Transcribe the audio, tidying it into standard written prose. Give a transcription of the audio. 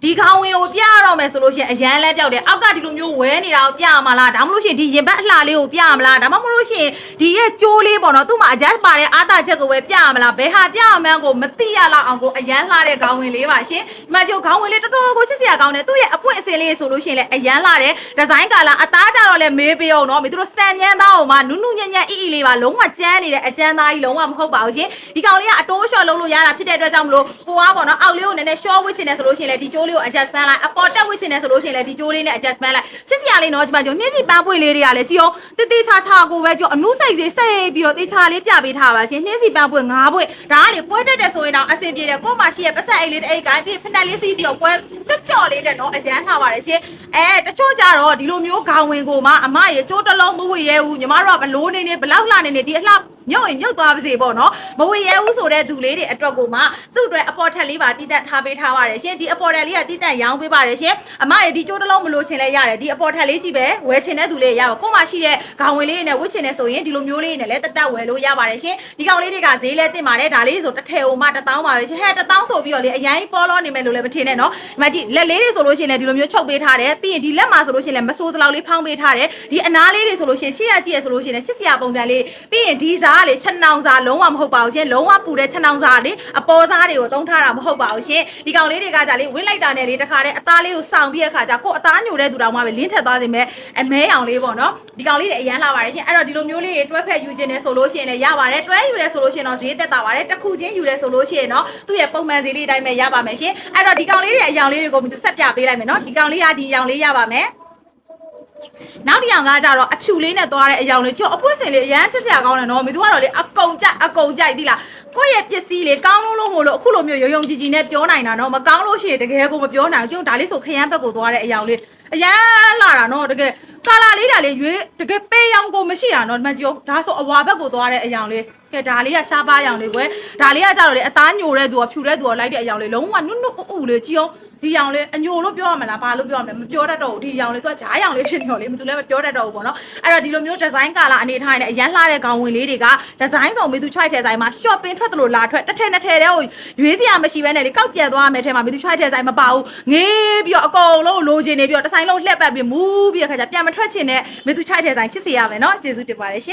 ဒီခေါင်းဝင်ကိုပြရတော့မယ်ဆိုလို့ရှိရင်အရန်လဲပြောက်တယ်အောက်ကဒီလိုမျိုးဝဲနေတာကိုပြရမှာလားဒါမှမဟုတ်ရှင်ဒီရင်ဘတ်အလှလေးကိုပြရမလားဒါမှမဟုတ်ရှင်ဒီရဲ့ကြိုးလေးပေါ့နော်သူ့မှာ adjust ပါတဲ့အားသာချက်ကိုပဲပြရမလားဘယ်ဟာပြရမှန်းကိုမသိရလောက်အောင်ကိုအရန်လှတဲ့ခေါင်းဝင်လေးပါရှင်ဒီမှာကျိုးခေါင်းဝင်လေးတော်တော်ကိုချစ်စရာကောင်းတယ်သူ့ရဲ့အပွင့်အစင်လေးဆိုလို့ရှိရင်လည်းအရန်လှတယ်ဒီဇိုင်းကာလာအသားကြတော့လည်းမေးပေးအောင်နော်မင်းတို့စံညမ်းသားအောင်မှနုနုညံ့ညံ့အီလေးပါလုံးဝကျန်းနေတဲ့အကျန်းသားကြီးလုံးဝမဟုတ်ပါဘူးရှင်ဒီကောင်လေးကအတိုးလျှော့လုံးလို့ရတာဖြစ်တဲ့အတွက်ကြောင့်မလို့ကိုကပေါ့နော်အောက်လေးကိုနည်းနည်း short ဝစ်ချင်တယ်ဆိုလို့ရှိရင်လည်းဒီကြိုးလေးကို adjust ပန်းလိုက်အပေါ်တက်ဝစ်ချင်တယ်ဆိုလို့ရှိရင်လည်းဒီကြိုးလေးနဲ့ adjust ပန်းလိုက်ချစ်စရာလေးနော်ဒီမှာကျိုးနှင်းစီပန်းပွေလေးတွေကလည်းကြည့်အောင်တိတိချာချာကိုပဲကျိုးအနုစိတ်စိပြီးတော့တေချာလေးပြပေးထားပါရှင်နှင်းစီပန်းပွေ9ပွေဒါကလေပွဲတက်တယ်ဆိုရင်တော့အဆင်ပြေတယ်ကို့မှာရှိရဲ့ပတ်ဆက်အိတ်လေးတစ်အိတ်ကိုင်းပြီးဖက်နဲ့လေးစီးပြီးတော့ပွဲကြော့လေးတဲ့နော်အရန်ထားပါတယ်ရှင်တချို့ကြတော့ဒီလိုမျိုးခေါင်ဝင်ကိုမှအမရေကြိုးတစ်လုံးမဝေရဲဘူးညီမတို့ကဘလို့နေဘလောက်လှနေဒီအလှမြုပ်ရင်မြုပ်သွားပါစေပေါ့နော်မဝေရဲဘူးဆိုတဲ့သူလေးတွေအတွက်ကိုမှသူ့အတွက်အပေါ်ထက်လေးပါတီးတက်ထားပေးထားပါတယ်ရှင်ဒီအပေါ်ထက်လေးကတီးတက်ရောင်းပေးပါတယ်ရှင်အမရေဒီကြိုးတစ်လုံးမလို့ချင်လဲရတယ်ဒီအပေါ်ထက်လေးကြီးပဲဝယ်ချင်တဲ့သူလေးရပါကို့မှာရှိတဲ့ခေါင်ဝင်လေးနဲ့ဝတ်ချင်တယ်ဆိုရင်ဒီလိုမျိုးလေးနဲ့လည်းတက်ဝယ်လို့ရပါတယ်ရှင်ဒီကောင်လေးတွေကဈေးလဲတင်ပါတယ်ဒါလေးဆိုတစ်ထည်ဟိုမှ1000ပါပဲရှင်ဟဲ့1000ဆိုပြီးတော့လေအရင်ပေါ်လို့နေမယ်လို့လည်းမထင်နဲ့နော်ဒီမှာကြည့်လက်လေးတွေဆိုလို့ရှိရင်လည်းဒီလိုမျိုးချုပ်ပေးထားတယ်ပြီးရင်ဒီလက်မှာဆိုလို့ရှိရင်လည်းမစိုးစလောက်လေးဖောင်းပေးထားတယ်ဒီအနားလေးတွေဆိုလို့ရှိရင်ရှေ့ရကြည့်ရဆိုလို့ရှိရင်လည်းချစ်စရာပုံစံလေးပြီးရင်ဒီစားကလေချက်နောင်စားလုံးဝမဟုတ်ပါဘူးရှင်လုံးဝပူတဲ့ချက်နောင်စားလေအပေါ်စားတွေကိုတုံးထားတာမဟုတ်ပါဘူးရှင်ဒီကောင်လေးတွေကကြလေဝစ်လိုက်တာနဲ့လေတခါတည်းအသားလေးကိုစောင်ပြည့်အခါကျကိုအသားညိုတဲ့သူတောင်မှပဲလင်းထက်သွားစေမဲ့အမဲအောင်လေးပေါ့နော်ဒီကောင်လေးတွေအရန်လာပါတယ်ရှင်အဲ့တော့ဒီလိုမျိုးလေးတွဲဖက်ယူခြင်းနဲ့ဆိုလို့ရှိရင်လည်းရပါတယ်တွဲယူရဲဆိုလို့ရှိရင်တော့ဈေးသက်တာပါတယ်တစ်ခုချင်းယူရဲဆိုလို့ရှိရင်တော့သူ့ရဲ့ပုံမှန်ဈေးလေးအတိုင်းပဲရပါမယ်ရှင်အဲ့တော့ဒီကောင်လေးတွေအယောင်လေးတွေကိုသူဆက်ပြပေးလိုက်မယ်နော်ဒီကောင်လေးကဒီအယောင်လေးရပါမယ်နောက်တစ်ယောင်ကကြတော့အဖြူလေးနဲ့သွားတဲ့အယောင်လေးချို့အပွင့်စင်လေးအရန်ချစ်စရာကောင်းတယ်နော်မင်းတို့ကတော့လေအကုန်ကြိုက်သီးလားကိုယ့်ရဲ့ပစ္စည်းလေးကောင်းလို့မို့လို့အခုလိုမျိုးရုံကြည်နဲ့ပြောနိုင်တာနော်မကောင်းလို့ရှိရင်တကယ်ကိုမပြောနိုင်ဘူးကျုပ်ဒါလေးဆိုခရမ်းဘက်ကိုသွားတဲ့အယောင်လေးအရန်လာတာနော်တကယ်ကာလာလေးဒါလေးရွေးတကယ်ပေးရောင်ကိုမရှိတာနော်ဒီမှာကြည့်ဒါဆိုအဝါဘက်ကိုသွားတဲ့အယောင်လေးကဲဒါလေးကရှားပါးရောင်လေးကွယ်ဒါလေးကကြတော့လေအသားညိုတဲ့သူကဖြူတဲ့သူကလိုက်တဲ့အယောင်လေးလုံးဝနုလေးကြည့်အောင်ဒီရောင်လေးအညိုလို့ပြောရမလားဘာလို့ပြောရမလဲမပြောတတ်တော့ဘူးဒီရောင်လေးသူကဂျားရောင်လေးဖြစ်နေတော့လေမသူလည်းမပြောတတ်တော့ဘူးပေါ့နော်အဲ့တော့ဒီလိုမျိုးဒီဇိုင်းကာလာအနေထားနဲ့အရန်လှတဲ့ခေါင်းဝင်လေးတွေကဒီဇိုင်းဆောင်မေသူချိုက်တဲ့ဆိုင်မှာ shopping ထွက်သလိုလာထွက်တစ်ထည်နှစ်ထည်တဲ့ကိုရွေးစရာမရှိဘဲနဲ့လေကောက်ပြန်သွားမယ်ထဲမှာမေသူချိုက်တဲ့ဆိုင်မပါဘူးငေးပြီးတော့အကုန်လုံးလိုချင်နေပြီးတော့တစ်ဆိုင်လုံးလှက်ပတ်ပြီးမူးပြီးခါကျပြန်မထွက်ချင်တဲ့မေသူချိုက်တဲ့ဆိုင်ဖြစ်စေရမယ်နော်ကျေးဇူးတင်ပါတယ်ရှင်